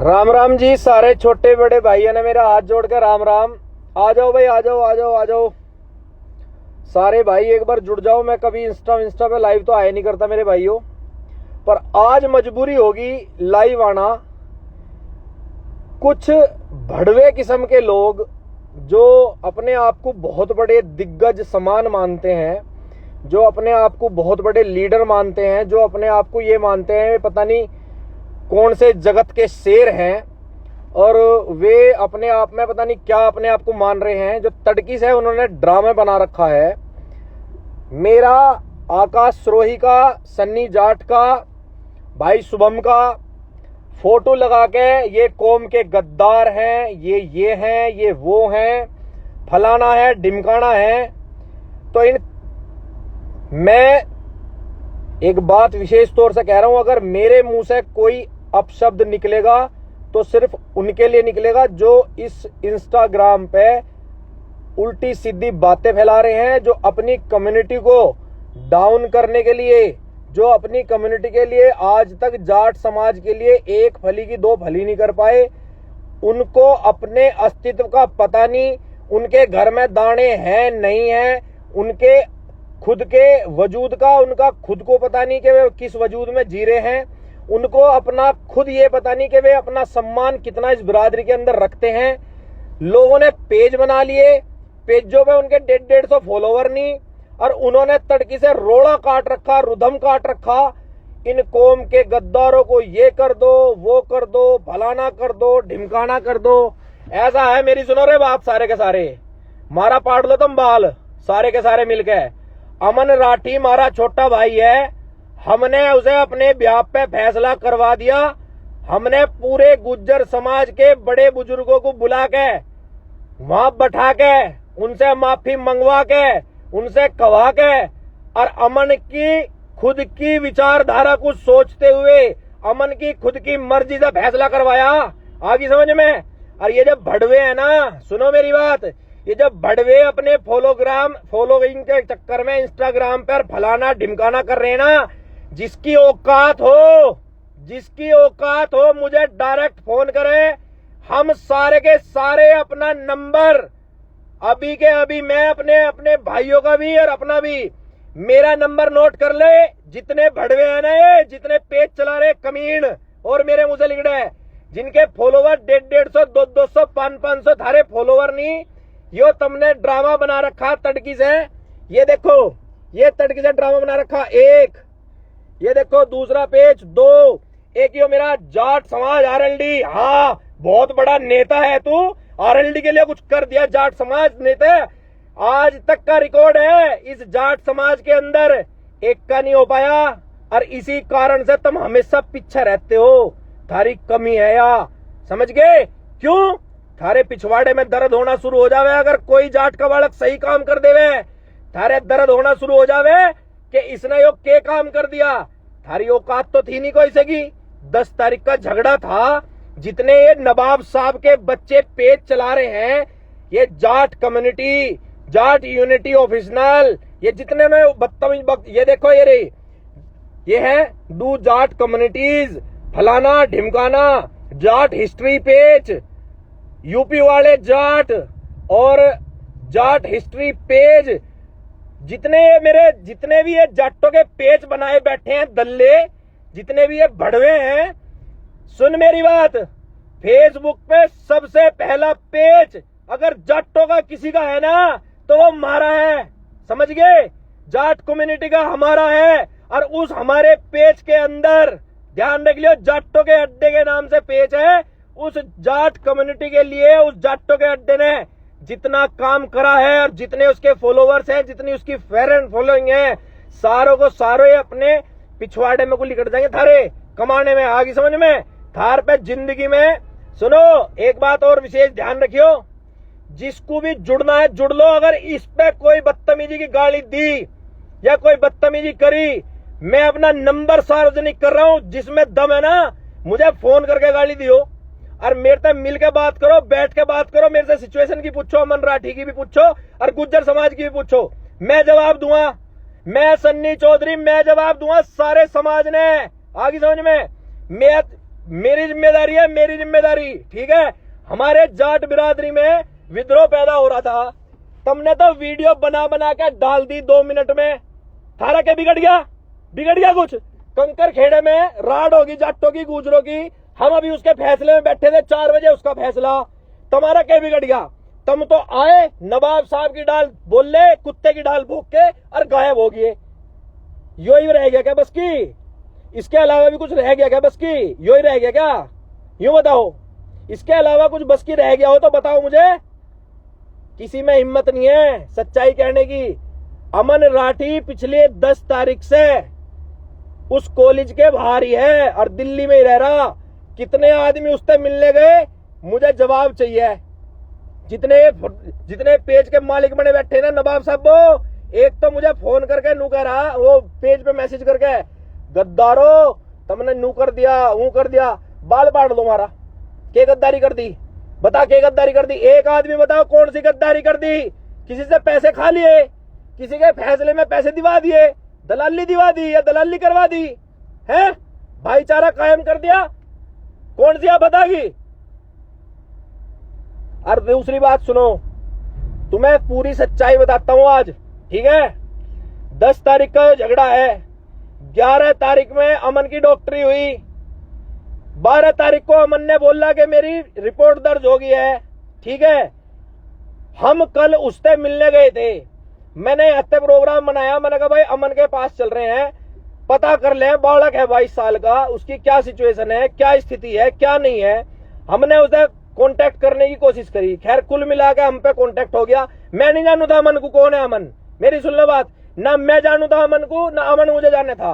राम राम जी, सारे छोटे बड़े भाइयों ने मेरा हाथ जोड़ के राम राम। आ जाओ भाई, आ जाओ आ जाओ आ जाओ सारे भाई, एक बार जुड़ जाओ। मैं कभी इंस्टा पे लाइव तो आया नहीं करता मेरे भाइयों, पर आज मजबूरी होगी लाइव आना। कुछ भड़वे किस्म के लोग जो अपने आप को बहुत बड़े दिग्गज समान मानते हैं, जो अपने आप को बहुत बड़े लीडर मानते हैं, जो अपने आप को ये मानते हैं पता नहीं कौन से जगत के शेर हैं, और वे अपने आप में पता नहीं क्या अपने आप को मान रहे हैं। जो तड़की से उन्होंने ड्रामे बना रखा है, मेरा आकाश सिरोही का, सन्नी जाट का, भाई शुभम का फोटो लगा के ये कौम के गद्दार हैं, ये हैं, ये वो हैं, फलाना है, ढिमकाना है। तो मैं एक बात विशेष तौर से कह रहा हूं, अगर मेरे मुंह से कोई अपशब्द निकलेगा तो सिर्फ उनके लिए निकलेगा जो इस इंस्टाग्राम पे उल्टी सीधी बातें फैला रहे हैं, जो अपनी कम्युनिटी को डाउन करने के लिए, जो अपनी कम्युनिटी के लिए आज तक जाट समाज के लिए एक फली की दो फली नहीं कर पाए। उनको अपने अस्तित्व का पता नहीं, उनके घर में दाने हैं नहीं है, उनके खुद के वजूद का उनका खुद को पता नहीं कि वे किस वजूद में जी रहे हैं। उनको अपना खुद ये पता नहीं कि वे अपना सम्मान कितना इस बिरादरी के अंदर रखते हैं। लोगों ने पेज बना लिए, पेजों पे उनके 150 फॉलोवर नहीं, और उन्होंने तड़की से रोड़ा काट रखा, रुधम काट रखा। इन कौम के गद्दारों को ये कर दो, वो कर दो, फलाना कर दो, ढिमकाना कर दो। ऐसा है, मेरी सुनो रे बात, सारे के सारे मारा पाट लो तुम बाल, सारे के सारे मिलके। अमन राठी हमारा छोटा भाई है, हमने उसे अपने ब्याह पे फैसला करवा दिया। हमने पूरे गुज्जर समाज के बड़े बुजुर्गों को बुला के वहां बैठा के उनसे माफी मंगवा के उनसे कहा के, और अमन की खुद की विचारधारा को सोचते हुए अमन की खुद की मर्जी से फैसला करवाया। आगे समझ में। और ये जब भड़वे है ना, सुनो मेरी बात, ये जब भड़वे अपने फॉलोइंग के चक्कर में इंस्टाग्राम पर फलाना ढिमकाना कर रहे हैं ना, जिसकी औकात हो मुझे डायरेक्ट फोन करे। हम सारे के सारे अपना नंबर अभी के अभी, मैं अपने भाइयों का भी और अपना भी, मेरा नंबर नोट कर ले। जितने भड़वे हैं ना, ये जितने पेज चला रहे कमीन और मेरे मुंह से लिख रहे हैं, जिनके फॉलोवर 150, 200, 500 थारे फॉलोवर नहीं, यो तुमने ड्रामा बना रखा तड़की से। ये देखो, ये तड़की से ड्रामा बना रखा। एक ये देखो, दूसरा पेज 2, एक यो मेरा जाट समाज आरएलडी। हाँ, बहुत बड़ा नेता है तू, आरएलडी के लिए कुछ कर दिया जाट समाज नेता। आज तक का रिकॉर्ड है इस जाट समाज के अंदर, एक का नहीं हो पाया, और इसी कारण से तुम हमेशा पीछे रहते हो। थारी कमी है या, समझ गए? क्यों? थारे पिछवाड़े में दर्द होना शुरू हो जावे अगर कोई जाट का बालक सही काम कर देवे। थारे दर्द होना शुरू हो जावे कि इसने यो के काम कर दिया। थारी औकात तो थी नहीं कोई सगी। 10 तारीख का झगड़ा था, जितने ये नवाब साहब के बच्चे पेज चला रहे हैं, ये Jat community, Jat unity official, ये जितने में बदतमीज, ये देखो ये है डू जाट कम्युनिटीज, फलाना ढिमकाना, जाट हिस्ट्री पेज, यूपी वाले जाट और जाट हिस्ट्री पेज, जितने भी ये जाटों के पेज बनाए बैठे हैं दल्ले, जितने भी ये भड़वे हैं, सुन मेरी बात। फेसबुक पे सबसे पहला पेज अगर जाटों का किसी का है ना, तो वो हमारा है, समझ गए? जाट कम्युनिटी का हमारा है। और उस हमारे पेज के अंदर ध्यान रख लियो, जाटों के अड्डे के नाम से पेज है। उस जाट कम्युनिटी के लिए उस जाटों के अड्डे ने जितना काम करा है, और जितने उसके फॉलोवर्स हैं, जितनी उसकी फेयर फॉलोइंग है, सारों को सारे अपने पिछवाड़े में को लिकट जाएंगे थारे कमाने में। आगे समझ में? थार पे जिंदगी में सुनो, एक बात और विशेष ध्यान रखियो, जिसको भी जुड़ना है जुड़ लो। अगर इस पे कोई बदतमीजी की गाली दी या कोई बदतमीजी करी, मैं अपना नंबर सार्वजनिक कर रहा हूं, जिसमें दम है ना मुझे फोन करके गाली दियो और मेरे से मिल के बात करो, बैठ के बात करो, मेरे से सिचुएशन की पूछो, अमन राठी की भी पूछो और गुज्जर समाज की भी पूछो, मैं जवाब दूंगा। मैं सन्नी चौधरी, मैं जवाब दूंगा। सारे समाज ने आगे समझ में, मेरी जिम्मेदारी है, मेरी जिम्मेदारी, ठीक है। हमारे जाट बिरादरी में विद्रोह पैदा हो रहा था, तुमने तो वीडियो बना बना के डाल दी 2 मिनट में। थारा क्या बिगड़ गया? बिगड़ गया कुछ? कंकर खेड़े में राड होगी जाटों की, गुजरों की, हम अभी उसके फैसले में बैठे थे, 4 बजे उसका फैसला। तुम्हारा क्या बिगड़ गया? तुम तो आए, नवाब साहब की डाल बोले, कुत्ते की डाल भोग के और गायब हो गए। यो ही रह गया क्या बस की? इसके अलावा भी कुछ रह गया क्या बस की? यो ही रह गया क्या? यूं बताओ, इसके अलावा कुछ बस की रह गया हो तो बताओ मुझे। किसी में हिम्मत नहीं है सच्चाई कहने की। अमन राठी पिछले 10 तारीख से उस कॉलेज के बाहर ही है और दिल्ली में ही रह रहा। कितने आदमी उससे मिलने गए, मुझे जवाब चाहिए। जितने पेज के मालिक बने बैठे ना नवाब साहब, वो एक तो मुझे फोन करके नू कह रहा, वो पेज पे मैसेज करके, गद्दारो तुमने नू कर दिया, वो कर दिया, बाल पाड़ दो मारा। क्या गद्दारी कर दी? बता क्या गद्दारी कर दी? एक आदमी बताओ कौन सी गद्दारी कर दी? किसी से पैसे खा लिए, किसी के फैसले में पैसे दिवा दिए, दलाली दिवा दी या दलाली करवा दी है? भाईचारा कायम कर दिया? कौन सी आप बतागी? और दूसरी बात सुनो, तुम्हें पूरी सच्चाई बताता हूं आज, ठीक है। 10 तारीख का झगड़ा है, 11 तारीख में अमन की डॉक्टरी हुई, 12 तारीख को अमन ने बोला कि मेरी रिपोर्ट दर्ज हो गई है, ठीक है। हम कल उससे मिलने गए थे, मैंने हत्या प्रोग्राम बनाया, मैंने कहा भाई अमन के पास चल रहे हैं, पता कर ले, बालक है 22 साल का, उसकी क्या सिचुएशन है, क्या स्थिति है, क्या नहीं है। हमने उसे कांटेक्ट करने की कोशिश करी, खैर कुल मिला के हम पे कांटेक्ट हो गया। मैं नहीं जानू था अमन को कौन है अमन, मेरी सुन लो बात, ना मैं जानू था अमन को, ना अमन मुझे जाने था।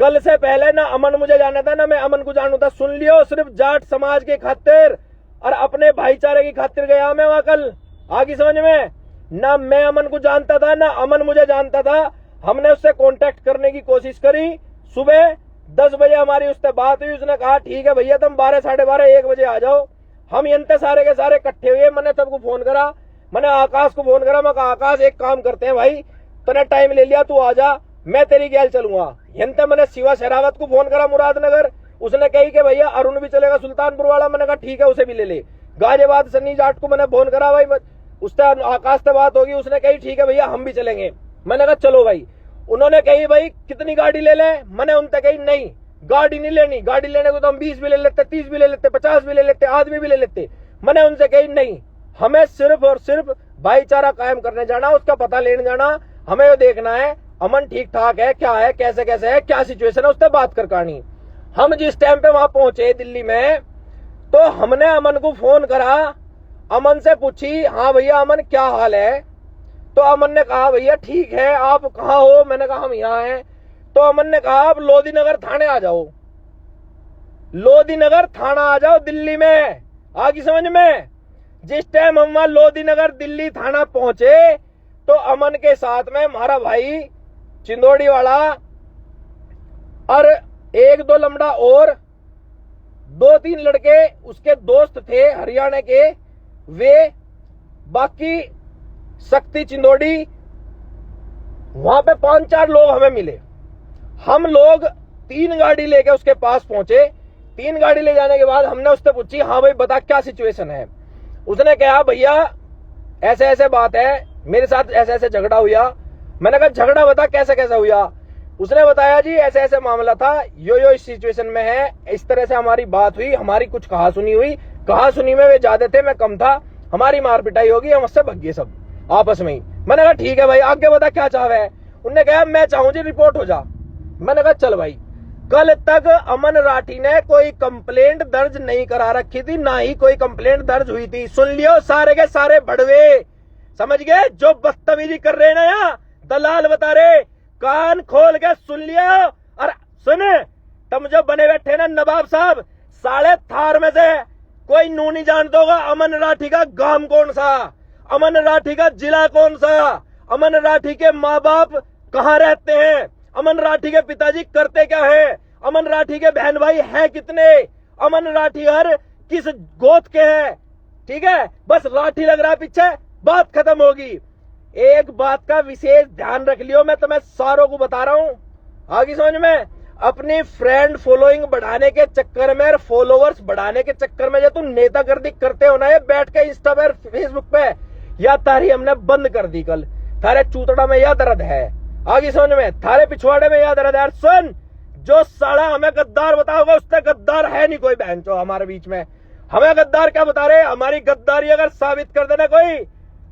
कल से पहले ना अमन मुझे जाना था, ना मैं अमन को जानू था। सुन लियो, सिर्फ जाट समाज के खातिर और अपने भाईचारे की खातिर गया मैं वहां कल, आगे समझ में। ना मैं अमन को जानता था, ना अमन मुझे जानता था। हमने उससे कांटेक्ट करने की कोशिश करी। सुबह 10 बजे हमारी उससे बात हुई, उसने कहा ठीक है भैया तुम 12, साढ़े 12, 1 बजे आ जाओ। हम यंते सारे के सारे इकट्ठे हुए। मैंने सबको फोन करा, मैंने आकाश को फोन करा, मैं कहा आकाश एक काम करते हैं भाई, तूने टाइम ले लिया, तू आ जा, मैं तेरी गैल चलूंगा। यंते मैंने शिवा शेरावत को फोन करा मुरादनगर, उसने कही कि भैया अरुण भी चलेगा सुल्तानपुर वाला, मैंने कहा ठीक है उसे भी ले ले। गाजियाबाद सन्नी जाट को मैंने फोन करा, भाई उससे आकाश से बात होगी, उसने कही ठीक है भैया हम भी चलेंगे। मैंने कहा चलो भाई। उन्होंने कही भाई कितनी गाड़ी ले लें, मैंने उनसे कही नहीं गाड़ी नहीं लेनी, गाड़ी लेने को तो हम 20 भी ले लेते, 30 भी ले लेते, 50 भी ले लेते, आदमी भी ले लेते। मैंने उनसे कही नहीं, हमें सिर्फ और सिर्फ भाईचारा कायम करने जाना, उसका पता लेने जाना, हमें ये देखना है अमन ठीक ठाक है, क्या है, कैसे कैसे है, क्या सिचुएशन है, उससे बात कर करनी। हम जिस टाइम पे वहां पहुंचे दिल्ली में, तो हमने अमन को फोन करा, अमन से पूछी हाँ भैया अमन क्या हाल है। तो अमन ने कहा भैया ठीक है, आप कहाँ हो? मैंने कहा हम यहाँ हैं। तो अमन ने कहा आप लोधी नगर थाने आ जाओ, लोधी नगर थाना आ जाओ दिल्ली में, आगे समझ में। जिस टाइम हम वहां लोधी नगर दिल्ली थाना पहुंचे, तो अमन के साथ में हमारा भाई चिंदोड़ी वाला और 1-2 लमड़ा और 2-3 लड़के उसके दोस्त थे हरियाणा के, वे बाकी शक्ति चिंदोड़ी, वहां पे 5-4 लोग हमें मिले। हम लोग 3 गाड़ी लेके उसके पास पहुंचे। 3 गाड़ी ले जाने के बाद हमने उससे पूछी हाँ भाई बता क्या सिचुएशन है। उसने कहा भैया ऐसे ऐसे बात है, मेरे साथ ऐसे ऐसे झगड़ा हुआ। मैंने कहा झगड़ा बता कैसे कैसे हुआ। उसने बताया जी ऐसे ऐसे मामला था, यो इस सिचुएशन में है, इस तरह से हमारी बात हुई, हमारी कुछ कहा सुनी हुई, कहा सुनी में वे ज्यादा थे मैं कम था, हमारी मार पिटाई होगी, हम उससे भग गए सब आपस में ही। मैंने कहा ठीक है भाई आगे बता क्या चाहे है। उन्होंने कहा मैं चाहूं जी रिपोर्ट हो जा। मैंने कहा चल भाई। कल तक अमन राठी ने कोई कंप्लेंट दर्ज नहीं करा रखी थी, ना ही कोई कंप्लेंट दर्ज हुई थी। सुन लियो सारे के सारे बड़वे, समझ गए, जो बदतमीजी कर रहे हैं ना यहाँ दलाल बता रहे, कान खोल के सुन लियो। और सुन, तुम जो बने बैठे ना नवाब साहब, साले थार में से कोई नू नहीं जानता होगा अमन राठी का गांव कौन सा। अमन राठी का जिला कौन सा, अमन राठी के माँ बाप कहाँ रहते हैं, अमन राठी के पिताजी करते क्या है, अमन राठी के बहन भाई हैं कितने, अमन राठी हर किस गोद के हैं। ठीक है, बस राठी लग रहा है पीछे, बात खत्म होगी। एक बात का विशेष ध्यान रख लियो, मैं तुम्हें सारों को बता रहा हूं, आगे समझ में। अपनी फ्रेंड फॉलोइंग बढ़ाने के चक्कर में और फॉलोवर्स बढ़ाने के चक्कर में जो तुम नेतागर्दी करते हो ना, ये बैठ के इंस्टा पे फेसबुक पे, या तारी हमने बंद कर दी कल। थारे चूतड़ा में यह दर्द है, आगे समझ में, थारे पिछवाड़े में यह दर्द है। सुन, जो साला हमें गद्दार बताओगे उससे गद्दार है नहीं कोई बहन चो हमारे बीच में। हमें गद्दार क्या बता रहे, हमारी गद्दारी अगर साबित कर देना कोई,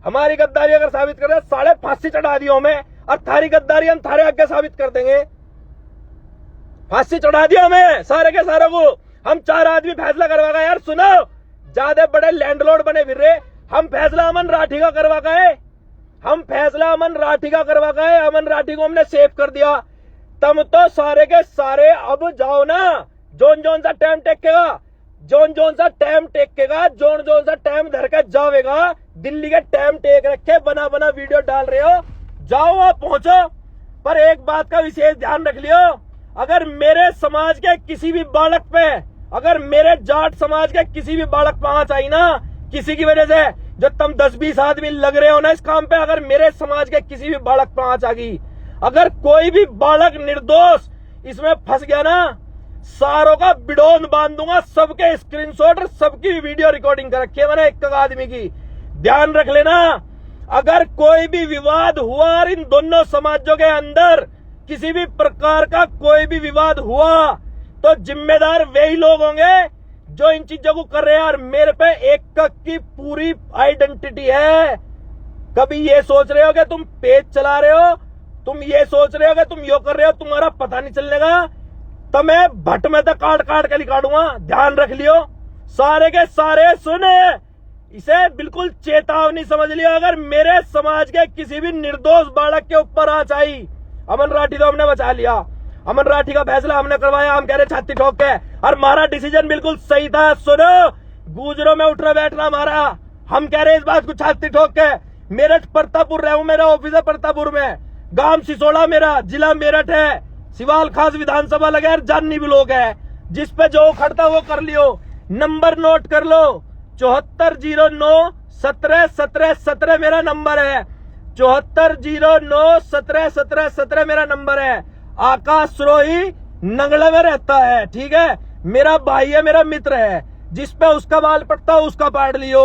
हमारी गद्दारी अगर साबित कर दे, साले फांसी चढ़ा दियो हमें, और थारी गद्दारी हम थारे आगे साबित कर देंगे। फांसी चढ़ा दिया हमें सारे के सारे को, हम 4 आदमी फैसला करवा गए। यार सुनो, ज्यादा बड़े लैंडलॉर्ड बने फिर रहे, हम फैसला अमन राठी का करवा गए, हम फैसला अमन राठी का करवा गए, अमन राठी को हमने सेव कर दिया। तुम तो सारे के सारे अब जाओ ना, जोन जोन सा टाइम टेकेगा, जोन जोन सा टाइम टेकेगा, जोन जोन सा टाइम धर के जावेगा, दिल्ली के टाइम टेक रखे, बना बना वीडियो डाल रहे हो, जाओ वहां पहुंचो। पर एक बात का विशेष ध्यान रख लियो, अगर मेरे समाज के किसी भी बालक पे, अगर मेरे जाट समाज के किसी भी बालक पे आंच आई ना, किसी की वजह से, जो तुम 10-20 आदमी लग रहे हो ना इस काम पे, अगर मेरे समाज के किसी भी बालक पे आंच आ गई, अगर कोई भी बालक निर्दोष इसमें फंस गया ना, सारों का बिडोन बांध दूंगा, सबके स्क्रीनशॉट और सबकी वीडियो रिकॉर्डिंग कर रखी है मैंने एक आदमी की। ध्यान रख लेना, अगर कोई भी विवाद हुआ और इन दोनों समाजों के अंदर किसी भी प्रकार का कोई भी विवाद हुआ, तो जिम्मेदार वही लोग होंगे जो इन चीजों को कर रहे हैं। और मेरे पे एक की पूरी आइडेंटिटी है। कभी ये सोच रहे हो कि तुम पेज चला रहे हो, तुम ये सोच रहे हो कि तुम यो कर रहे हो, तुम्हारा पता नहीं चलेगा, तो मैं भट्ट में तो काट काट के निकालूंगा। ध्यान रख लियो सारे के सारे, सुने इसे बिल्कुल चेतावनी समझ लियो। अगर मेरे समाज के किसी भी निर्दोष बालक के ऊपर आंच आई, अमन राठी तो हमने बचा लिया, अमन राठी का फैसला हमने करवाया, हम कह रहे छाती ठोक के, और हमारा डिसीजन बिल्कुल सही था। सुनो, गुजरों में उठना बैठना हमारा, हम कह रहे इस बात को छाती ठोक के। मेरठ प्रतापुर रहूं, मेरा ऑफिस है प्रतापुर में, गांव सिसोड़ा मेरा, जिला मेरठ है, सिवाल खास विधानसभा लगे, जाननी भी लोग है, जिस पे जो खड़ता वो कर लियो। नंबर नोट कर लो, 7409 17 17 17 मेरा नंबर है, 7409 17 17 17 मेरा नंबर है। आकाश रोही नंगला में रहता है, ठीक है, मेरा भाई है, मेरा मित्र है, जिस पे उसका बाल पटता हो उसका पाड़ लियो।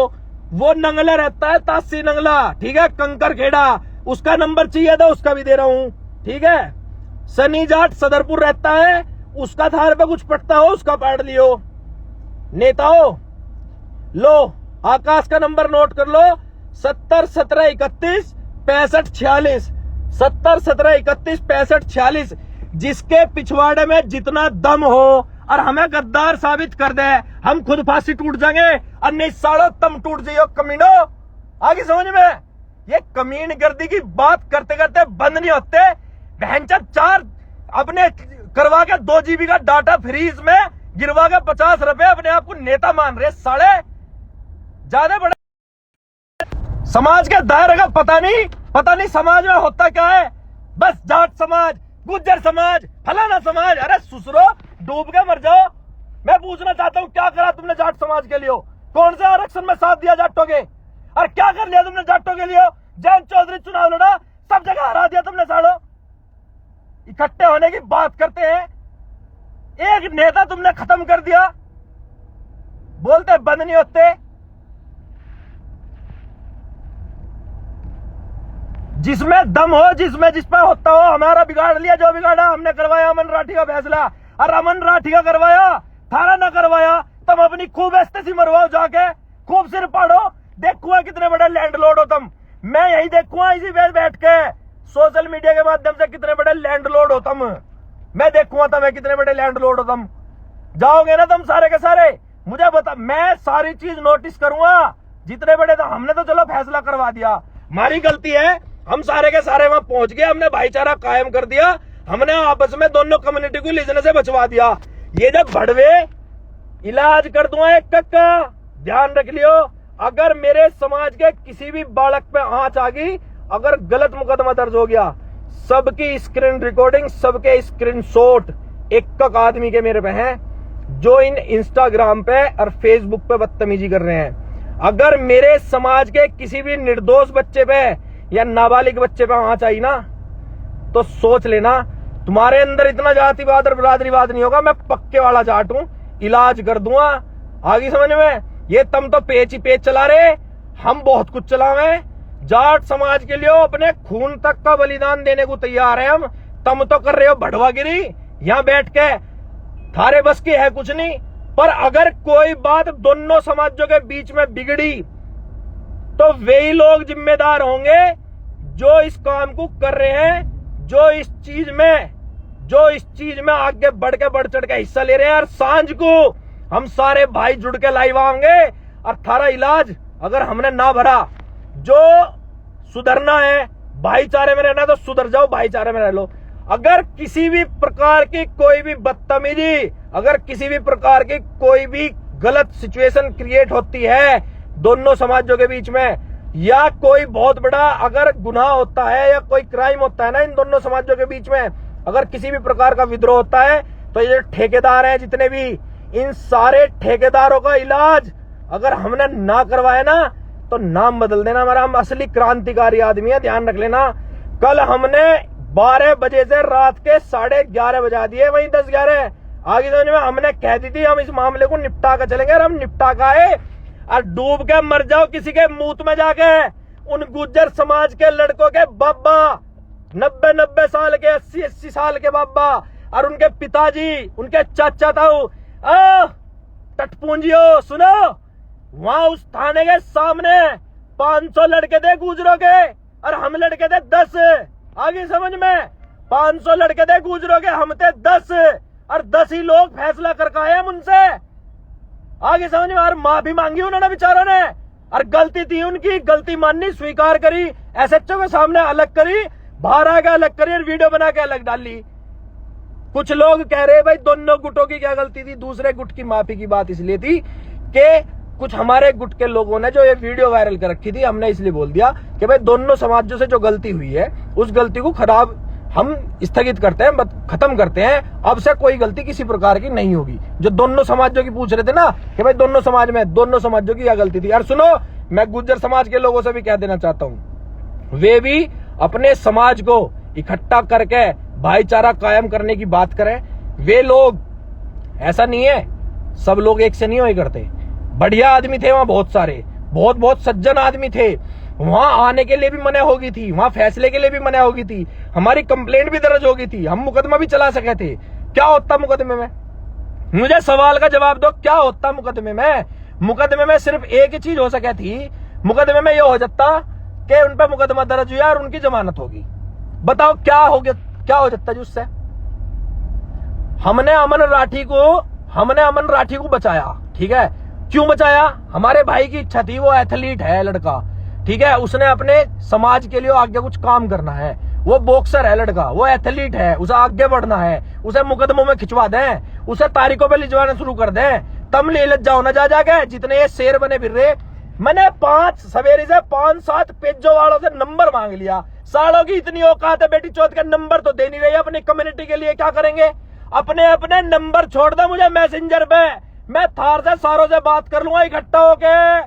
वो नंगला रहता है, तासी नंगला, ठीक है, कंकर खेड़ा, उसका नंबर चाहिए था, उसका भी दे रहा हूं, ठीक है। सनी जाट सदरपुर रहता है, उसका थार पे कुछ पटता हो उसका पाड़ लियो। नेताओं लो, आकाश का नंबर नोट कर लो, 70 17 31 65 46, 70 17 31 65 46। जिसके पिछवाड़े में जितना दम हो और हमें गद्दार साबित कर दे, हम खुद फांसी टूट जाएंगे, और नहीं साड़ो तुम टूट जाइयो कमीनो। आगे समझ में, ये कमीन गर्दी की बात करते करते बंद नहीं होते। बहनचोद 4 अपने करवा के 2 GB का डाटा फ्रीज में गिरवा के 50 रुपए अपने आप को नेता मान रहे साले। ज्यादा बड़े समाज के दायरे का पता नहीं समाज में होता क्या है। बस जाट समाज, गुज्जर समाज, फलाना समाज, अरे सुसरो डूब के मर जाओ। मैं पूछना चाहता हूं, क्या करा तुमने जाट समाज के लिए? कौन से आरक्षण में साथ दिया जाटों के? और क्या कर लिया तुमने जाटों के लिए? जयंत चौधरी चुनाव लड़ा, सब जगह हरा दिया तुमने साड़ो। इकट्ठे होने की बात करते हैं, एक नेता तुमने खत्म कर दिया, बोलते बंद नहीं होते। जिसमें दम हो, जिसमें जिस पर होता हो, हमारा बिगाड़ लिया जो बिगाड़ा हमने करवाया अमन राठी का फैसला। और अमन राठी का करवाया, थारा ना करवाया, तुम अपनी खूब एस्तेसी मरवाओ, जाके खूब सिर पाड़ो, देखूंगा कितने बड़े लैंडलॉर्ड हो तुम। मैं यही देखूंगा इसी पे बैठ के सोशल मीडिया के माध्यम से कितने बड़े लैंडलॉर्ड हो तुम। मैं देखूंगा तुम्हें कितने बड़े लैंडलॉर्ड हो तुम। जाओगे ना तुम सारे के सारे, मुझे बता, मैं सारी चीज नोटिस करूंगा। जितने बड़े तो हमने तो चलो फैसला करवा दिया, हमारी गलती है, हम सारे के सारे वहां पहुंच गए, हमने भाईचारा कायम कर दिया, हमने आपस में दोनों कम्युनिटी को लिजने से बचवा दिया। ये जब भड़वे इलाज कर दूंगा एक का, ध्यान रख लियो। अगर मेरे समाज के किसी भी बालक पे आंच आ गई, अगर गलत मुकदमा दर्ज हो गया, सबकी स्क्रीन रिकॉर्डिंग, सबके स्क्रीनशॉट एक आदमी के मेरे पे हैं जो इन इंस्टाग्राम पे और फेसबुक पे बदतमीजी कर रहे हैं। अगर मेरे समाज के किसी भी निर्दोष बच्चे पे या नाबालिग बच्चे पे आंच आई ना, तो सोच लेना तुम्हारे अंदर इतना जातिवाद और बिरादरीवाद नहीं होगा। मैं पक्के वाला जाट हूं, इलाज कर दूंगा। आगे समझ में? ये तुम तो पेच ही पेच चला रहे, हम बहुत कुछ चलावे। जाट समाज के लिए अपने खून तक का बलिदान देने को तैयार है हम। तुम तो कर रहे हो भड़वागिरी यहां बैठ के, थारे बस की है कुछ नहीं। पर अगर कोई बात दोनों समाजों के बीच में बिगड़ी तो वे ही लोग जिम्मेदार होंगे जो इस काम को कर रहे हैं, जो इस चीज में आगे बढ़ चढ़ के हिस्सा ले रहे हैं। और सांझ को हम सारे भाई जुड़ के लाइव आएंगे और थारा इलाज अगर हमने ना भरा, जो सुधरना है भाईचारे में रहना तो सुधर जाओ, भाईचारे में रह लो। अगर किसी भी प्रकार की कोई भी बदतमीजी, अगर किसी भी प्रकार की कोई भी गलत सिचुएशन क्रिएट होती है दोनों समाजों के बीच में, या कोई बहुत बड़ा अगर गुनाह होता है या कोई क्राइम होता है ना इन दोनों समाजों के बीच में, अगर किसी भी प्रकार का विद्रोह होता है, तो ये ठेकेदार हैं जितने भी, इन सारे ठेकेदारों का इलाज अगर हमने ना करवाया ना तो नाम बदल देना हमारा। हम असली क्रांतिकारी आदमी है, ध्यान रख लेना। कल हमने 12 बजे से रात के 11:30 बजा दिए, वही 10-11 आगे समझ में हमने कह दी थी हम इस मामले को निपटा कर चलेंगे। और हम निपटा का है और डूब के मर जाओ किसी के मुंह में जाके। उन गुज्जर समाज के लड़कों के बाबा 90 साल के, 80 साल के बाबा, और उनके पिताजी, उनके चाचा ताऊ, टटपूंजियो सुनो, वहां उस थाने के सामने 500 लड़के थे गुजरों के और हम लड़के थे 10। आगे समझ में? 500 लड़के थे गुजरों के, हम थे 10 और 10 ही लोग फैसला करके आए हम उनसे। आगे समझ में? और माफी मांगी उन्होंने बेचारों ने, और गलती थी उनकी, गलती माननी, स्वीकार करी, एसएचओ के सामने अलग करी, बाहर आके अलग करी और वीडियो बना के अलग डाली। कुछ लोग कह रहे भाई दोनों गुटों की क्या गलती थी? दूसरे गुट की माफी की बात इसलिए थी कि कुछ हमारे गुट के लोगों ने जो ये वीडियो वायरल कर रखी थी, हमने इसलिए बोल दिया कि भाई दोनों समाजों से जो गलती हुई है उस गलती को खराब हम स्थगित करते हैं, खत्म करते हैं। अब से कोई गलती किसी प्रकार की नहीं होगी। जो दोनों समाजों की पूछ रहे थे ना कि भाई दोनों समाज में दोनों समाजों की क्या गलती थी। और सुनो, मैं गुज्जर समाज के लोगों से भी कह देना चाहता हूं, वे भी अपने समाज को इकट्ठा करके भाईचारा कायम करने की बात करें। वे लोग, ऐसा नहीं है सब लोग एक से नहीं होए करते, बढ़िया आदमी थे वहां, बहुत सारे बहुत सज्जन आदमी थे। वहां आने के लिए भी मना होगी थी, वहां फैसले के लिए भी मना होगी थी, हमारी कंप्लेंट भी दर्ज होगी थी, हम मुकदमा भी चला सके थे। क्या होता मुकदमे में? मुझे सवाल का जवाब दो, क्या होता मुकदमे में? मुकदमे में सिर्फ एक ही चीज हो सके थी, मुकदमे में यह हो जाता कि उन पर मुकदमा दर्ज हुआ और उनकी जमानत होगी। बताओ क्या हो गया, क्या हो जाता जी उससे? हमने अमन राठी को बचाया, ठीक है? क्यों बचाया? हमारे भाई की इच्छा थी, वो एथलीट है लड़का, ठीक है, उसने अपने समाज के लिए आगे कुछ काम करना है, वो बॉक्सर है लड़का, वो एथलीट है, उसे आगे बढ़ना है, उसे मुकदमों में खिंचवा दें, उसे तारीखों पे लिजवाना शुरू कर दें, तम ले जाओ ना जाके जितने ये शेर बने फिर रहे। मैंने 5 सवेरे से 5-7 पेजों वालों से नंबर मांग लिया। सालों की इतनी औकात है बेटी चौथ के, नंबर तो दे नहीं रही अपनी कम्युनिटी के लिए। क्या करेंगे? अपने नंबर छोड़ दो मुझे मैसेंजर पे, मैं थार से सारों से बात कर लूंगा इकट्ठा होके।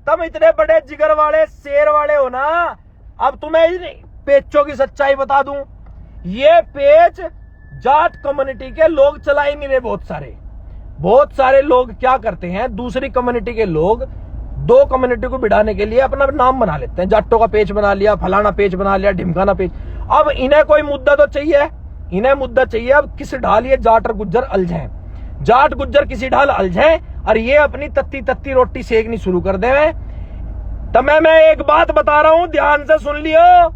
तुम इतने बड़े जिगर वाले शेर वाले हो ना। अब तुम्हें पेचों की सच्चाई बता दूं, ये पेच जाट कम्युनिटी के लोग चला ही नहीं रहे। बहुत सारे लोग क्या करते हैं, दूसरी कम्युनिटी के लोग 2 कम्युनिटी को बिठाने के लिए अपना नाम बना लेते हैं। जाटों का पेज बना लिया, फलाना पेज बना लिया, ढिमकाना पेज। अब इन्हें कोई मुद्दा तो चाहिए, इन्हें मुद्दा चाहिए। अब किस ढाल ये जाट और गुज्जर अलझे, जाट गुज्जर किसी ढाल अलझे और ये अपनी तत्ती रोटी सेकनी शुरू कर दे। तमें मैं एक बात बता रहा हूं, ध्यान से सुन लियो।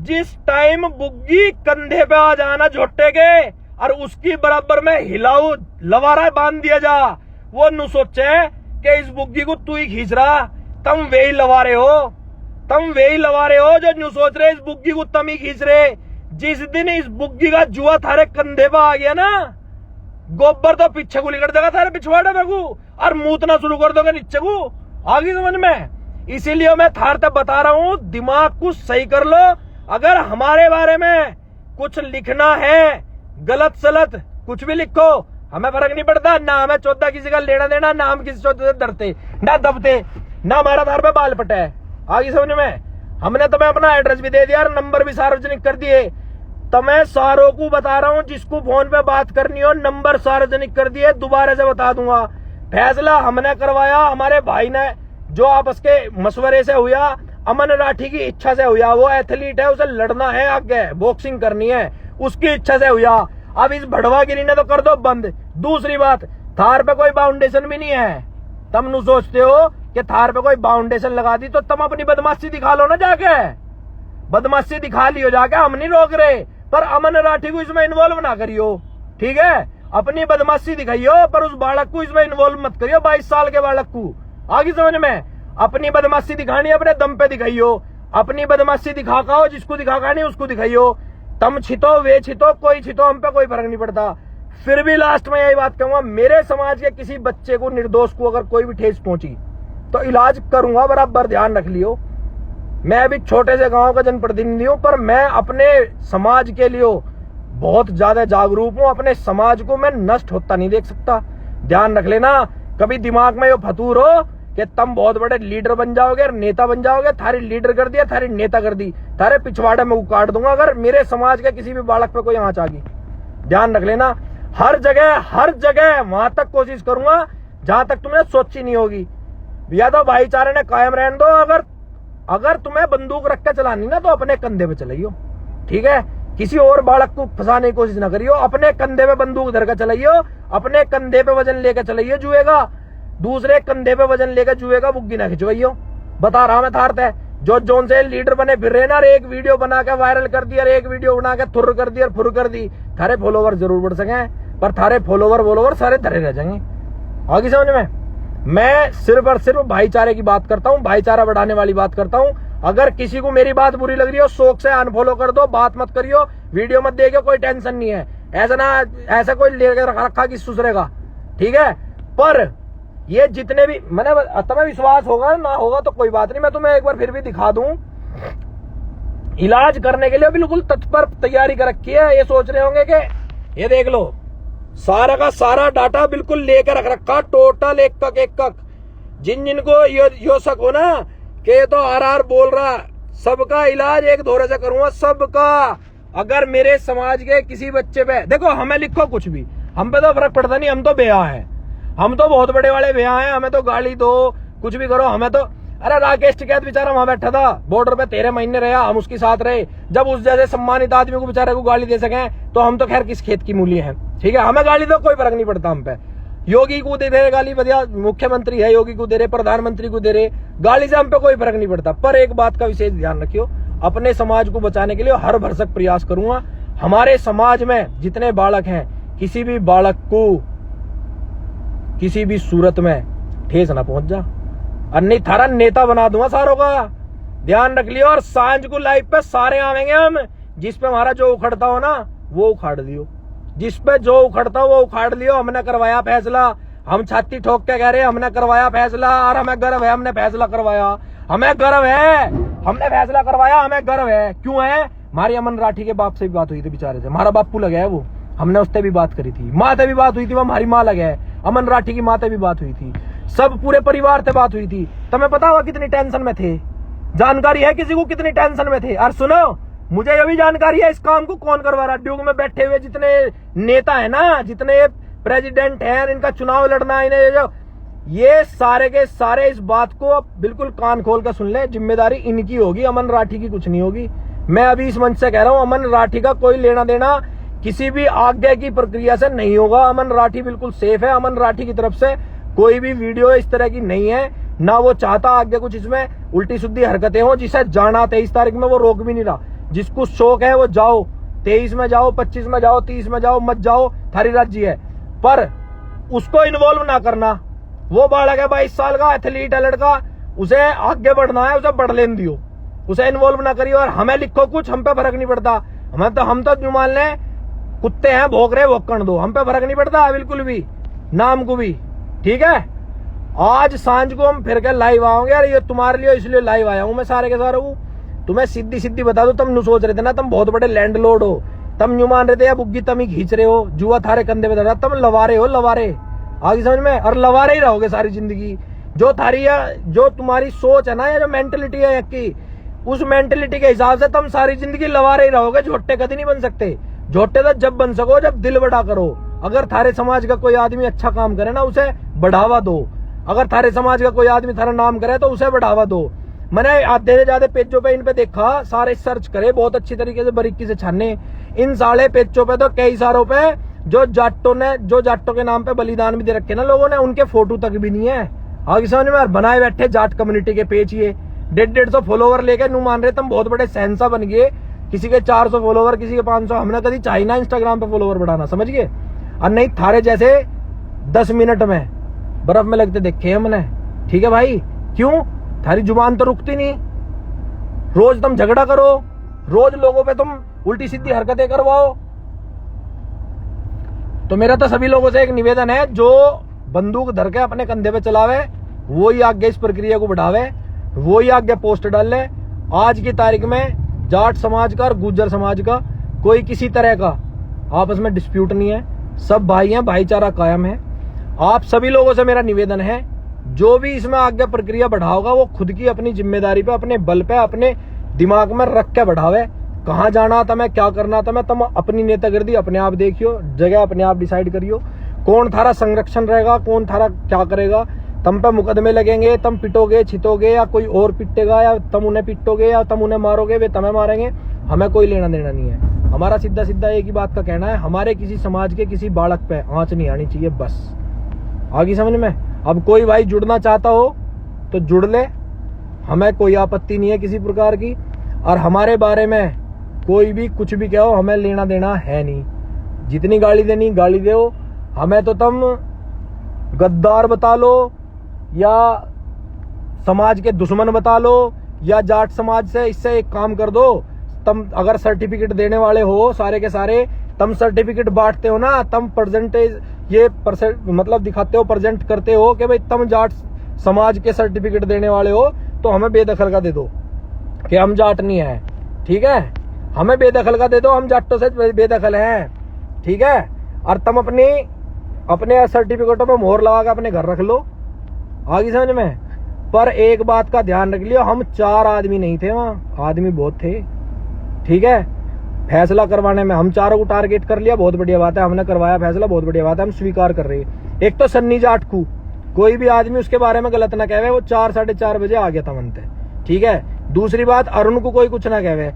जिस टाइम बुग्गी कंधे पे आ जाना झोटे के और उसकी बराबर में हिलाऊ लवारा बांध दिया जा, वो नु सोचे कि इस बुग्गी को तू ही खींच रहा। तुम वे ही लवारे हो जो न्यू सोच रहे इस बुग्गी को तुम ही खींच रहे। जिस दिन इस बुग्गी का जुआ थारे कंधे पे आ गया ना, गोबर तो पीछे को लिकड़ देगा थारे पिछवाड़े में को और मूतना शुरू कर दोगे नीचे को। आगे समझ में। इसीलिए मैं थार तक बता रहा हूं, दिमाग को सही कर लो। अगर हमारे बारे में कुछ लिखना है, गलत सलत कुछ भी लिखो, हमें फर्क नहीं पड़ता। ना हमें 14 किसी का लेना देना, ना हम किसी 14 से डरते, ना दबते, ना हमारा थार पे बाल पटा है। आगे समझ में। हमने तुम्हें अपना एड्रेस भी दे दिया और नंबर भी सार्वजनिक कर दिए। तो मैं सारों को बता रहा हूं, जिसको फोन पे बात करनी हो, नंबर सार्वजनिक कर दिए। दोबारा से बता दूंगा, फैसला हमने करवाया, हमारे भाई ने, जो आपस के मशवरे से हुआ, अमन राठी की इच्छा से हुआ। वो एथलीट है, उसे लड़ना है, आगे बॉक्सिंग करनी है, उसकी इच्छा से हुआ। अब इस भड़वागिरी ने तो कर दो बंद। दूसरी बात, थार पे कोई बाउंडेशन भी नहीं है। तुम नु सोचते हो कि थार पे कोई बाउंडेशन लगा दी, तो तुम अपनी बदमाशी दिखा लो ना, जाके बदमाशी दिखा लियो जाके, हम नहीं रोक रहे। पर अमन राठी को इसमें इन्वॉल्व ना करियो, ठीक है। अपनी बदमाशी दिखाइयो, पर उस बालक को इसमें इन्वॉल्व मत करियो, 22 साल के बालक को। आगे समझ में। अपनी बदमाशी दिखानी अपने दम पे दिखाइयो, अपनी बदमाशी दिखा का हो, जिसको दिखा नहीं उसको दिखाइयो। तुम छितो, वे छितो, कोई छितो, हम पे कोई फर्क नहीं पड़ता। फिर भी लास्ट में यही बात कहूंगा, मेरे समाज के किसी बच्चे को, निर्दोष को अगर कोई भी ठेस पहुंची तो इलाज करूंगा, बराबर ध्यान रख लियो। मैं अभी छोटे से गांव का जनप्रतिनिधि हूं, पर मैं अपने समाज के लिए बहुत ज्यादा जागरूक हूं। अपने समाज को मैं नष्ट होता नहीं देख सकता। ध्यान रख लेना, कभी दिमाग में ये फतूर हो कि तुम बहुत बड़े लीडर बन जाओगे, नेता बन जाओगे, थारी लीडर कर दिया, थारी नेता कर दी, थारे पिछवाड़े में काट दूंगा अगर मेरे समाज के किसी भी बालक पे कोई आंच आ गई। ध्यान रख लेना, हर जगह वहां तक कोशिश करूंगा जहां तक तुमने सोची नहीं होगी। या तो भाईचारे ने कायम रहने दो। अगर तुम्हें बंदूक रख के चलानी ना, तो अपने कंधे पे चलाइयो, ठीक है। किसी और बालक को फंसाने की कोशिश ना करियो, अपने कंधे पे बंदूक धर के चलाइयो, अपने कंधे पे वजन लेकर चलाइयो जुएगा। दूसरे कंधे पे वजन लेकर जुएगा बुग्गी ना खिंचवाइयो। बता रहा मैं थारत है, जो जोन से लीडर बने फिर रहे ना, एक वीडियो बना के वायरल कर दिया, एक वीडियो बना के थुर कर दिया, फुर कर दी। थारे फॉलोवर जरूर बढ़ सके, पर थारे फॉलोवर सारे धरे रह जाएंगे। आगे समझ में। मैं सिर्फ और सिर्फ भाईचारे की बात करता हूं, भाईचारा बढ़ाने वाली बात करता हूं। अगर किसी को मेरी बात बुरी लग रही हो, शौक से अनफॉलो कर दो, बात मत करियो, वीडियो मत देखियो, कोई टेंशन नहीं है। ऐसा कोई लेकर रखा किसी दूसरे का, ठीक है। पर ये जितने भी मैंने, तुम्हें विश्वास होगा ना होगा तो कोई बात नहीं, मैं तुम्हें एक बार फिर भी दिखा दूं। इलाज करने के लिए बिल्कुल तत्पर तैयारी कर रखी है। ये सोच रहे होंगे कि ये देख लो, सारा का सारा डाटा बिल्कुल लेकर रख रखा, टोटल एक जिनको यो शक हो ना कि ये तो आर बोल रहा, सबका इलाज एक दौरे से करूंगा, सबका। अगर मेरे समाज के किसी बच्चे पे, देखो हमें लिखो कुछ भी, हम पे तो फर्क पड़ता नहीं, हम तो बेहा है, हम तो बहुत बड़े वाले बेहा हैं, हमें तो गाली दो, कुछ भी करो, हमें तो। अरे राकेश टिकैत बेचारा वहां बैठा था बॉर्डर पे, 13 महीने रहा, हम उसके साथ रहे। जब उस जैसे सम्मानित आदमी को बेचारे को गाली दे सके, तो हम तो खैर किस खेत की मूली हैं, ठीक है। हमें गाली दो, कोई फर्क नहीं पड़ता हम पे। योगी को दे रहे गाली, बढ़िया मुख्यमंत्री है, योगी को दे रहे, प्रधानमंत्री को दे रहे गाली, से हम पे कोई फर्क नहीं पड़ता। पर एक बात का विशेष ध्यान रखियो, अपने समाज को बचाने के लिए हर भरसक प्रयास करूंगा। हमारे समाज में जितने बालक हैं, किसी भी बालक को किसी भी सूरत में ठेस ना पहुंच जा, और नहीं थारा नेता बना दूंगा सारों का। ध्यान रख लियो। और सांझ को लाइव पे सारे आवेंगे हम, जिस पे हमारा जो उखड़ता हो ना वो उखाड़ दियो, जिस पे जो उखड़ता हो वो उखाड़ लियो। हमने करवाया फैसला, हम छाती ठोक के कह रहे हमने करवाया फैसला, और हमें गर्व है, हमने फैसला करवाया, हमें गर्व है, हमने फैसला करवाया, हमें गर्व है। क्यों है? हमारी अमन राठी के बाप से भी बात हुई थी बेचारे से, हमारा बापू लगे है वो, हमने उससे भी बात करी थी, माँ से भी बात हुई थी, वो हमारी माँ लगे है, अमन राठी की माँ से भी बात हुई थी, सब पूरे परिवार से बात हुई थी। तुम्हें पता होगा कितनी टेंशन में थे, जानकारी है किसी को कितनी टेंशन में थे? और सुनो, मुझे ये भी जानकारी है इस काम को कौन करवा रहा। ड्यूक में बैठे हुए जितने नेता है ना, जितने प्रेसिडेंट हैं, इनका चुनाव लड़ना है, इन्हें ये सारे के सारे इस बात को बिल्कुल कान खोल कर सुन ले, जिम्मेदारी इनकी होगी, अमन राठी की कुछ नहीं होगी। मैं अभी इस मंच से कह रहा हूं, अमन राठी का कोई लेना देना किसी भी आज्ञा की प्रक्रिया से नहीं होगा। अमन राठी बिल्कुल सेफ है, अमन राठी की तरफ से कोई भी वीडियो इस तरह की नहीं है, ना वो चाहता आज्ञा कुछ इसमें उल्टी सीधी हरकतें हो। जिसे जाना 23 तारीख में वो रोक भी नहीं रहा, जिसको शौक है वो जाओ, 23 में जाओ, 25 में जाओ, 30 में जाओ, मत जाओ, थारी राज्य है, पर उसको इन्वॉल्व ना करना। वो बालक है 22 साल का, एथलीट है लड़का, उसे आगे बढ़ना है, उसे बढ़ लेने दियो, उसे इन्वॉल्व ना करियो। और हमें लिखो कुछ, हम पे फर्क नहीं पड़ता, हम तो जो मान लें कुत्ते हैं, भोग रहे भोगण दो, हम पे फर्क नहीं पड़ता बिल्कुल भी, नाम को भी, ठीक है। आज सांझ को हम फिर के लाइव आओगे यार, ये तुम्हारे लिए इसलिए लाइव आया हूं मैं सारे के सारे हूँ। तुम्हें सीधी सीधी बता दो, तुम सोच रहे थे ना तुम बहुत बड़े लैंडलॉर्ड हो, तुम यूं मान रहे थे या बुग्गी तुम ही खींच रहे हो, जुआ थारे कंधे पे धरा, तुम लवारे हो लवारे, आगे समझ में, और लवारे ही रहोगे सारी जिंदगी। जो थारी जो तुम्हारी सोच है ना, या जो मेंटेलिटी है की, उस मेंटेलिटी के हिसाब से तुम सारी जिंदगी लवारे ही रहोगे, झोटे कभी नहीं बन सकते। झोटे तो जब बन सको जब दिल बड़ा करो। अगर थारे समाज का कोई आदमी अच्छा काम करे ना, उसे बढ़ावा दो। अगर थारे समाज का कोई आदमी थारा नाम करे तो उसे बढ़ावा दो। मैंने आधे से ज्यादा पेजों पे इन पे देखा, सारे सर्च करे बहुत अच्छी तरीके से, बारीकी से छाने। इन सारे पेजों पे तो कई सारों पे जो जाटों के नाम पे बलिदान भी दे रखे ना लोगों ने, उनके फोटो तक भी नहीं है। आगे समझ में, बनाए बैठे जाट कम्युनिटी के पेज, ये 150 फॉलोवर लेके नू मान रहे तुम बहुत बड़े सहनसा बन गए। किसी के 400 फॉलोवर, किसी के 500। हमने कभी चाहिए ना इंस्टाग्राम पे फॉलोवर बढ़ाना, समझ गए। और नहीं थारे जैसे 10 मिनट में बर्फ में लगते देखे हमने, ठीक है भाई। क्यों? थारी जुबान तो रुकती नहीं, रोज तुम झगड़ा करो, रोज लोगों पे तुम उल्टी सीधी हरकतें करवाओ। तो मेरा तो सभी लोगों से एक निवेदन है, जो बंदूक धर के अपने कंधे पे चलावे वो ही आगे इस प्रक्रिया को बढ़ावे, वो ही आगे पोस्ट डाले। आज की तारीख में जाट समाज का और गुर्जर समाज का कोई किसी तरह का आपस में डिस्प्यूट नहीं है, सब भाई हैं, भाईचारा कायम है। आप सभी लोगों से मेरा निवेदन है, जो भी इसमें आगे प्रक्रिया बढ़ाओगा वो खुद की अपनी जिम्मेदारी पे, अपने बल पे, अपने दिमाग में रख के बढ़ावे। कहाँ जाना था मैं, क्या करना था मैं, तुम अपनी नेतागिरी अपने आप देखियो, जगह अपने आप डिसाइड करियो। कौन थारा संरक्षण रहेगा, कौन थारा क्या करेगा। तुम पे मुकदमे लगेंगे, तुम पिटोगे छिटोगे, या कोई और पिटेगा, या तुम उन्हें पिटोगे, या तुम उन्हें मारोगे, वे तुम्हें मारेंगे, हमें कोई लेना देना नहीं है। हमारा सीधा सीधा एक ही बात का कहना है, हमारे किसी समाज के किसी बालक पे आंच नहीं आनी चाहिए, बस। आगे समझ में। अब कोई भाई जुड़ना चाहता हो तो जुड़ ले, हमें कोई आपत्ति नहीं है किसी प्रकार की। और हमारे बारे में कोई भी कुछ भी कहो, हमें लेना देना है नहीं। जितनी गाली देनी गाली दो, हमें तो तुम गद्दार बता लो, या समाज के दुश्मन बता लो, या जाट समाज से। इससे एक काम कर दो, तुम अगर सर्टिफिकेट देने वाले हो सारे के सारे, तुम सर्टिफिकेट बांटते हो ना, तुम परसेंटेज मतलब दिखाते हो, प्रेजेंट करते हो कि भाई तुम जाट समाज के सर्टिफिकेट देने वाले हो, तो हमें बेदखल का दे दो कि हम जाट नहीं है, ठीक है। हमें बेदखल का दे दो, हम जाटों से बेदखल हैं, ठीक है। और तुम अपने सर्टिफिकेटों में मोहर लगा के अपने घर रख लो, आगे समझ में। पर एक बात का ध्यान रख लियो, हम 4 आदमी नहीं थे वहां, आदमी बहुत थे, ठीक है। फैसला करवाने में हम 4 को टारगेट कर लिया, बहुत बढ़िया बात है, हमने करवाया फैसला, बहुत बढ़िया बात है, हम स्वीकार कर रहे हैं। एक तो सन्नी जाट को कोई भी आदमी उसके बारे में गलत ना कहे, वो 4 साढ़े 4 बजे आ गया था मनते, ठीक है। दूसरी बात, अरुण को कोई कुछ ना कहे।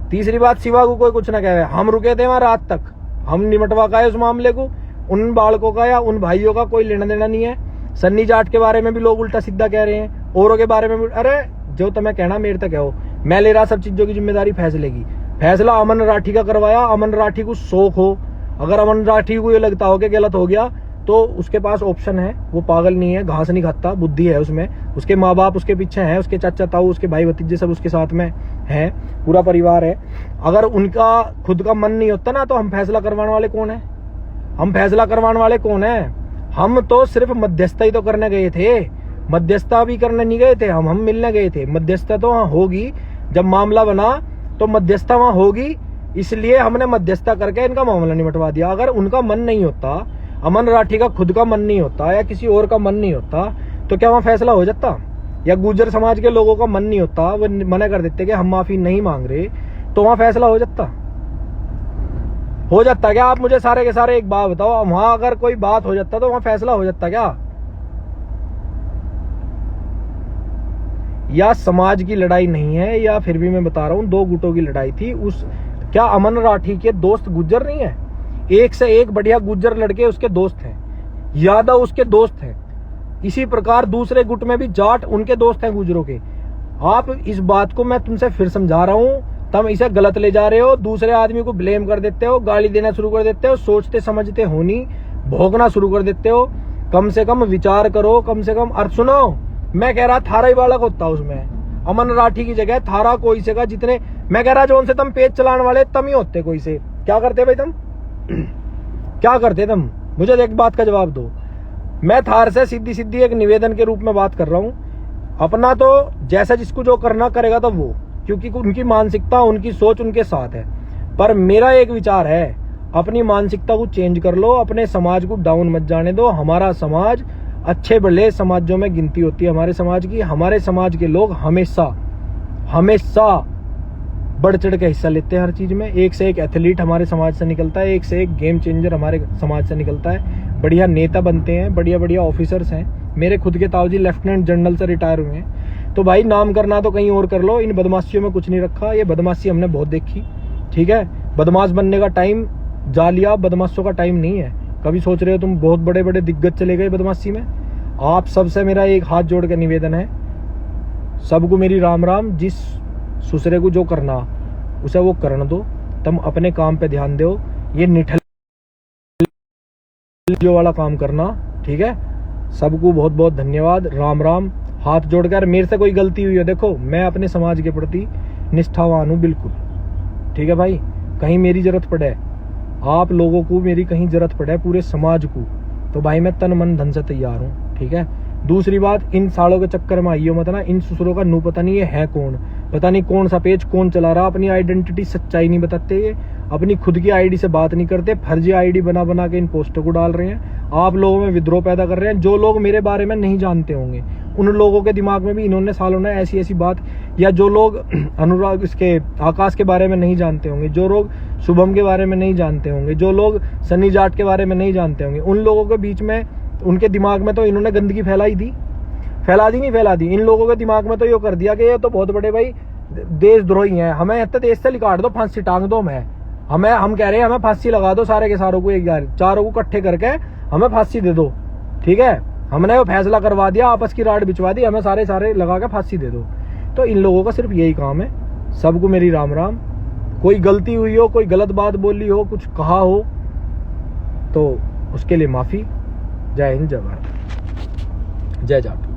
तीसरी बात, शिवा को कोई कुछ ना कहे। हम रुके थे वहां रात तक, हम निमटवा का है उस मामले को। उन बालकों का या उन भाइयों का कोई लेना देना नहीं है। सन्नी जाट के बारे में भी लोग उल्टा सीधा कह रहे हैं, औरों के बारे में भी। अरे जो तुम्हें कहना मेरे तक कहो, मैं ले रहा सब चीजों की जिम्मेदारी फैसले की। फैसला अमन राठी का करवाया, अमन राठी को शौक हो, अगर अमन राठी को ये लगता हो कि गलत हो गया तो उसके पास ऑप्शन है, वो पागल नहीं है, घास नहीं खाता, बुद्धि है उसमें, उसके माँ बाप उसके पीछे हैं, उसके चाचा ताऊ, उसके भाई भतीजे सब उसके साथ में हैं, पूरा परिवार है। अगर उनका खुद का मन नहीं होता ना, तो हम फैसला करवाने वाले कौन है? हम फैसला करवाने वाले कौन है? हम तो सिर्फ मध्यस्थता ही तो करने गए थे, मध्यस्थता भी करने नहीं गए थे, हम मिलने गए थे। मध्यस्थता तो वहां होगी, जब मामला बना तो मध्यस्थता वहां होगी, इसलिए हमने मध्यस्थता करके इनका मामला निपटवा दिया। अगर उनका मन नहीं होता, अमन राठी का खुद का मन नहीं होता, या किसी और का मन नहीं होता, तो क्या वहां फैसला हो जाता? या गुर्जर समाज के लोगों का मन नहीं होता, वो मना कर देते कि हम माफी नहीं मांग रहे, तो वहां फैसला हो जाता? हो जाता क्या? आप मुझे सारे के सारे एक बात बताओ, वहां अगर कोई बात हो जाता तो वहां फैसला हो जाता क्या? या समाज की लड़ाई नहीं है, या फिर भी मैं बता रहा हूं 2 गुटों की लड़ाई थी। क्या अमन राठी के दोस्त गुर्जर नहीं है? एक से एक बढ़िया गुर्जर लड़के उसके दोस्त हैं, यादव उसके दोस्त हैं। इसी प्रकार दूसरे गुट में भी जाट उनके दोस्त हैं गुर्जरों के। आप इस बात को मैं तुमसे फिर समझा रहा हूं, तुम इसे गलत ले जा रहे हो, दूसरे आदमी को ब्लेम कर देते हो, गाली देना शुरू कर देते हो, सोचते समझते हो नहीं, भोगना शुरू कर देते हो। कम से कम विचार करो, कम से कम। और सुनो, मैं कह रहा थारा ही बालक होता उसमें, अमन राठी की जगह थारा कोई से का, जितने मैं कह रहा जो उनसे तुम पेज चलाने वाले तम ही होते कोई से। क्या करते भाई तुम? क्या करते तुम? मुझे एक बात का जवाब दो। मैं थार से सीधी सीधी एक निवेदन के रूप में बात कर रहा हूं। अपना तो जैसा जिसको जो करना करेगा तो वो, क्योंकि उनकी मानसिकता, उनकी सोच उनके साथ है। पर मेरा एक विचार है, अपनी मानसिकता को चेंज कर लो, अपने समाज को डाउन मत जाने दो। हमारा समाज अच्छे भले समाजों में गिनती होती है हमारे समाज की। हमारे समाज के लोग हमेशा हमेशा बढ़ चढ़ के हिस्सा लेते हैं हर चीज में। एक से एक एथलीट हमारे समाज से निकलता है, एक से एक गेम चेंजर हमारे समाज से निकलता है। बढ़िया नेता बनते हैं, बढ़िया बढ़िया ऑफिसर्स हैं। मेरे खुद के ताऊजी लेफ्टिनेंट जनरल से रिटायर हुए हैं। तो भाई नाम करना तो कहीं और कर लो, इन बदमाशियों में कुछ नहीं रखा। ये बदमाशी हमने बहुत देखी, ठीक है। बदमाश बनने का टाइम जालिया बदमाशों का टाइम नहीं है। कभी सोच रहे हो तुम बहुत बड़े बड़े दिग्गज चले गए बदमाशी में। आप सबसे मेरा एक हाथ जोड़ के निवेदन है, सबको मेरी राम राम। जिस दूसरे को जो करना उसे वो करने दो, तुम अपने काम पे ध्यान दो। ये निठल जो वाला काम करना, ठीक है। सबको बहुत बहुत धन्यवाद, राम राम। हाथ जोड़कर मेरे से कोई गलती हुई है, देखो मैं अपने समाज के प्रति निष्ठावान हूं बिल्कुल, ठीक है भाई। कहीं मेरी जरूरत पड़े, आप लोगों को मेरी कहीं जरूरत पड़े, पूरे समाज को, तो भाई मैं तन मन धन से तैयार हूं, ठीक है। दूसरी बात, इन सालों के चक्कर में आइयो मत ना। इन ससुरों का नू पता नहीं ये है कौन, पता नहीं कौन सा पेज कौन चला रहा। अपनी आइडेंटिटी सच्चाई नहीं बताते, ये अपनी खुद की आईडी से बात नहीं करते, फर्जी आईडी बना बना के इन पोस्टों को डाल रहे हैं। आप लोगों में विद्रोह पैदा कर रहे हैं। जो लोग मेरे बारे में नहीं जानते होंगे, उन लोगों के दिमाग में भी इन्होंने सालों ने ऐसी ऐसी बात, या जो लोग अनुराग इसके आकाश के बारे में नहीं जानते होंगे, जो लोग शुभम के बारे में नहीं जानते होंगे, जो लोग सन्नी जाट के बारे में नहीं जानते होंगे, उन लोगों के बीच में, उनके दिमाग में तो इन्होंने गंदगी फैला दी। इन लोगों के दिमाग में तो ये कर दिया कि ये तो बहुत बड़े भाई देशद्रोही हैं, हमें इतने देश से निकाल दो, फांसी टांग दो। हम कह रहे हैं हमें फांसी लगा दो, सारे के सारों को, एक चारों को इकट्ठे करके हमें फांसी दे दो, ठीक है। हमने वो फैसला करवा दिया, आपस की राड बिछवा दी, हमें सारे लगा के फांसी दे दो। तो इन लोगों का सिर्फ यही काम है। सबको मेरी राम राम। कोई गलती हुई हो, कोई गलत बात बोली हो, कुछ कहा हो तो उसके लिए माफी। जय हिंद, जय भारत, जय जाट।